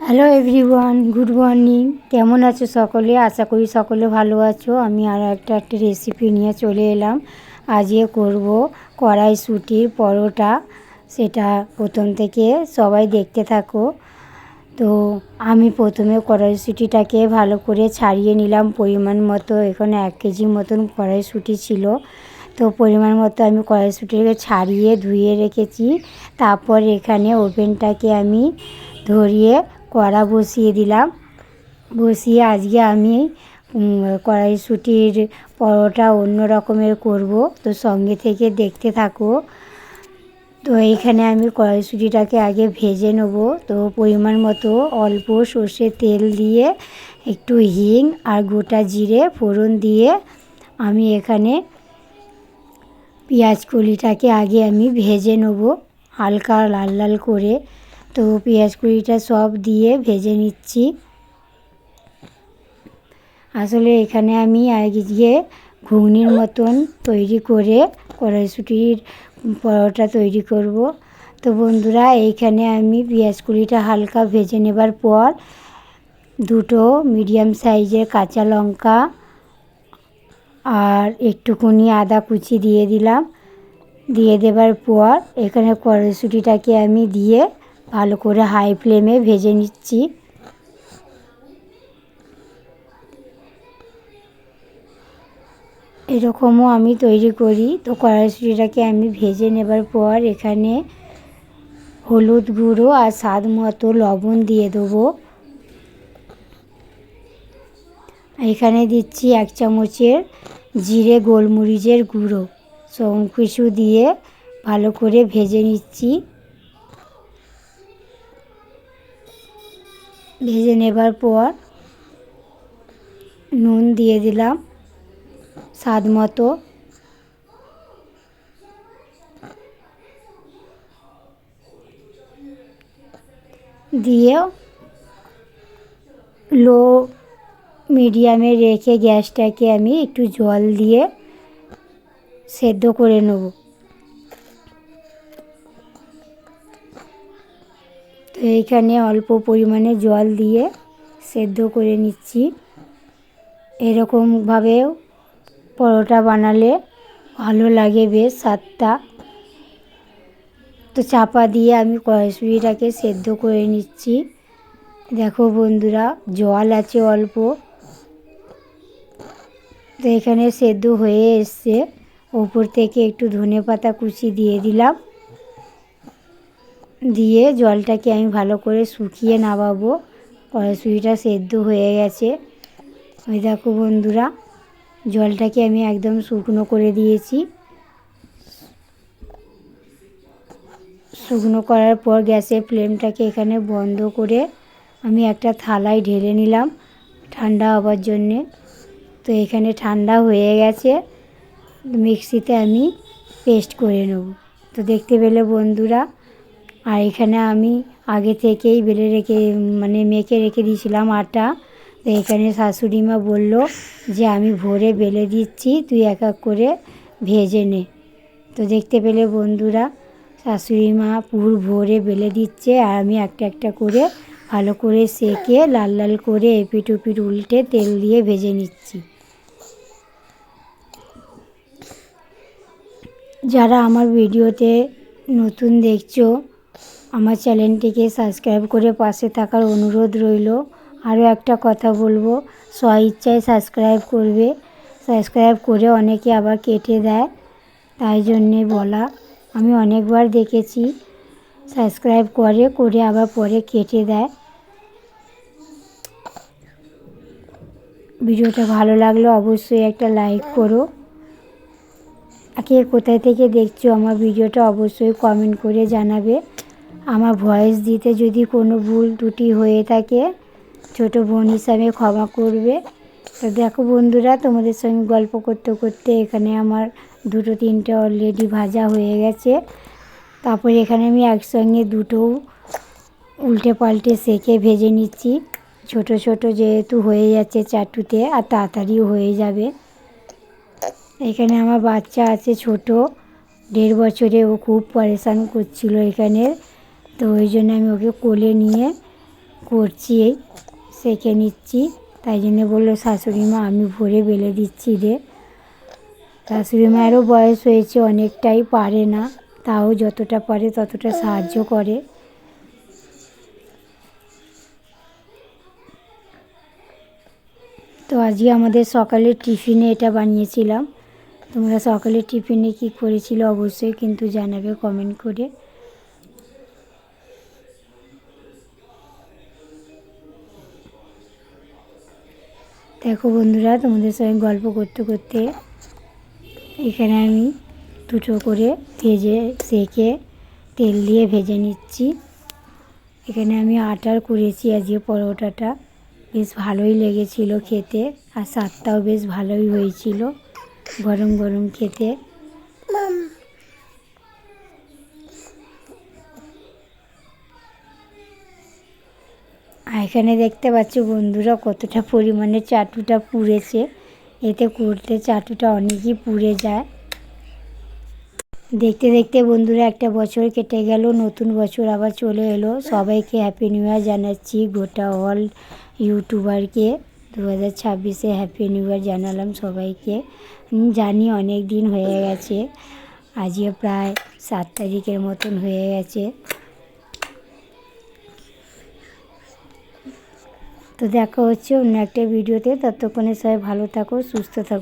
Hello everyone, good morning. কেমন আছো সকলে? আশা করি সকলে ভালো আছো। আমি আরও একটা রেসিপি নিয়ে চলে এলাম। আজকে করব কড়াইশুঁটির পরোটা। সেটা প্রথম থেকে সবাই দেখতে থাকো। তো আমি প্রথমে কড়াইশুঁটিটাকে ভালো করে ছাড়িয়ে নিলাম পরিমাণ মতো। এখানে 1 কেজি মতন কড়াইশুঁটি ছিল। তো পরিমাণ মতো আমি কড়াইশুঁটিটাকে ছাড়িয়ে ধুয়ে রেখেছি। তারপর এখানে ওভেনটাকে আমি ধরিয়ে কড়া বসিয়ে দিলাম। বসিয়ে আজকে আমি কড়াইশুঁটির পরোটা অন্য রকমের করব। তো সঙ্গে থেকে দেখতে থাকো। তো এইখানে আমি কড়াইশুঁটিটাকে আগে ভেজে নেব। তো পরিমাণ মতো অল্প সর্ষের তেল দিয়ে একটু হিং আর গোটা জিরে ফোড়ন দিয়ে আমি এখানে পেঁয়াজ কলিটাকে আগে আমি ভেজে নেব হালকা লাল লাল করে। তো পেঁয়াজ কলিটা সব দিয়ে ভেজে নিচ্ছি। আসলে এখানে আমি আজকে ঘুগনির মতন তৈরি করে কড়াইশুঁটির পরোটা তৈরি করব। তো বন্ধুরা, এইখানে আমি পেঁয়াজ কলিটা হালকা ভেজে নেবার পর 2 মিডিয়াম সাইজের কাঁচা লঙ্কা আর একটুকুনি আদা কুচি দিয়ে দিলাম। দিয়ে দেবার পর এখানে কড়াইশুঁটিটাকে আমি দিয়ে ভালো করে হাই ফ্লেমে ভেজে নিচ্ছি। এরকমও আমি তৈরি করি। তো কড়াইশুঁটিটাকে আমি ভেজে নেবার পর এখানে হলুদ গুঁড়ো আর স্বাদ মতো লবণ দিয়ে দেবো। এখানে দিচ্ছি 1 চামচের জিরে গোলমরিচের গুঁড়ো। সব কিছু দিয়ে ভালো করে ভেজে নিচ্ছি। ভেজে নেবার পর নুন দিয়ে দিলাম স্বাদ মতো। দিয়ে লো মিডিয়ামে রেখে গ্যাসটাকে আমি একটু জল দিয়ে সেদ্ধ করে নেব। তো এইখানে অল্প পরিমাণে জল দিয়ে সেদ্ধ করে নিচ্ছি। এরকমভাবেও পরোটা বানালে ভালো লাগে বেশ স্বাদটা। তো চাপা দিয়ে আমি কড়াইশুঁটিটাকে সেদ্ধ করে নিচ্ছি। দেখো বন্ধুরা, জল আছে অল্প। তো এখানে সেদ্ধ হয়ে এসছে। ওপর থেকে একটু ধনেপাতা কুচি দিয়ে দিলাম। দিয়ে জলটাকে আমি ভালো করে শুকিয়ে নামাবো। কড়াইশুঁটিটা সেদ্ধ হয়ে গেছে। ওই দেখো বন্ধুরা, জলটাকে আমি একদম শুকনো করে দিয়েছি। শুকনো করার পর গ্যাসের ফ্লেমটাকে এখানে বন্ধ করে আমি একটা থালায় ঢেলে নিলাম ঠান্ডা হবার জন্যে। তো এখানে ঠান্ডা হয়ে গেছে। মিক্সিতে আমি পেস্ট করে নেব। তো দেখতে পেলে বন্ধুরা, আর এখানে আমি আগে থেকেই মেখে রেখে দিয়েছিলাম আটা। তো এখানে শাশুড়ি মা বললো যে আমি ভোরে বেলে দিচ্ছি, তুই এক এক করে ভেজে নে। তো দেখতে পেলে বন্ধুরা, শাশুড়ি মা পুর ভরে বেলে দিচ্ছে আর আমি একটা একটা করে ভালো করে সেঁকে লাল লাল করে এপিট ওপিট উল্টে তেল দিয়ে ভেজে নিচ্ছি। যারা আমার ভিডিওতে নতুন দেখছো, আমার চ্যানেলটিকে সাবস্ক্রাইব করে পাশে থাকার অনুরোধ রইল। আরও একটা কথা বলবো, স্বইচ্ছায় সাবস্ক্রাইব করবে। সাবস্ক্রাইব করে অনেকে আবার কেটে দেয়, তাই জন্যে বলা। আমি অনেকবার দেখেছি সাবস্ক্রাইব করে আবার পরে কেটে দেয়। ভিডিওটা ভালো লাগলে অবশ্যই একটা লাইক করো। কে কোথায় থেকে দেখছো আমার ভিডিওটা অবশ্যই কমেন্ট করে জানাবে। আমার ভয়েস দিতে যদি কোনো ভুল ত্রুটি হয়ে থাকে, ছোটো বোন হিসাবে ক্ষমা করবে। তো দেখো বন্ধুরা, তোমাদের সঙ্গে গল্প করতে করতে এখানে আমার 2-3টে অলরেডি ভাজা হয়ে গেছে। তারপরে এখানে আমি একসঙ্গে 2টো উল্টে পাল্টে সেঁকে ভেজে নিচ্ছি। ছোট ছোট যেহেতু হয়ে যাচ্ছে চাটুতে, আর তাড়াতাড়িও হয়ে যাবে। এখানে আমার বাচ্চা আছে ছোট, 1.5 বছরে। ও খুব পরেশান করছিল এখানে। তো ওই জন্য আমি ওকে কোলে নিয়ে করছি, সেঁকে নিচ্ছি। তাই জন্য বললো শাশুড়ি মা আমি ভরে বেলে দিচ্ছি রে। শাশুড়ি মায়েরও বয়স হয়েছে, অনেকটাই পারে না, তাও যতটা পারে ততটা সাহায্য করে। তো আজকে আমাদের সকালের টিফিনে এটা বানিয়েছিলাম। তোমরা সকালের টিফিনে কি করেছিল অবশ্যই কিন্তু জানাবে কমেন্ট করে। দেখো বন্ধুরা, তোমাদের সঙ্গে গল্প করতে করতে এখানে আমি দুটো করে সেঁকে তেল দিয়ে ভেজে নিচ্ছি। এখানে আমি আটার করেছি আজকে পরোটাটা, বেশ ভালোই লেগেছিল খেতে, আর স্বাদটাও বেশ ভালোই হয়েছিল গরম গরম খেতে। আর এখানে দেখতে পাচ্ছ বন্ধুরা কতটা পরিমাণে চাটুটা পুড়েছে। এতে করতে চাটুটা অনেকই পুড়ে যায়। দেখতে দেখতে বন্ধুরা একটা বছর কেটে গেল, নতুন বছর আবার চলে এলো। সবাইকে হ্যাপি নিউ ইয়ার জানাচ্ছি, গোটা অল ইউটিউবারকে 2026-এ হ্যাপি নিউ ইয়ার জানালাম সবাইকে। জানি অনেক দিন হয়ে গেছে, আজকে প্রায় 7 তারিখের মতন হয়ে গেছে। তো দেখা হচ্ছে অন্য একটা ভিডিওতে, ততক্ষণে সবাই ভালো থাকো, সুস্থ থাকো।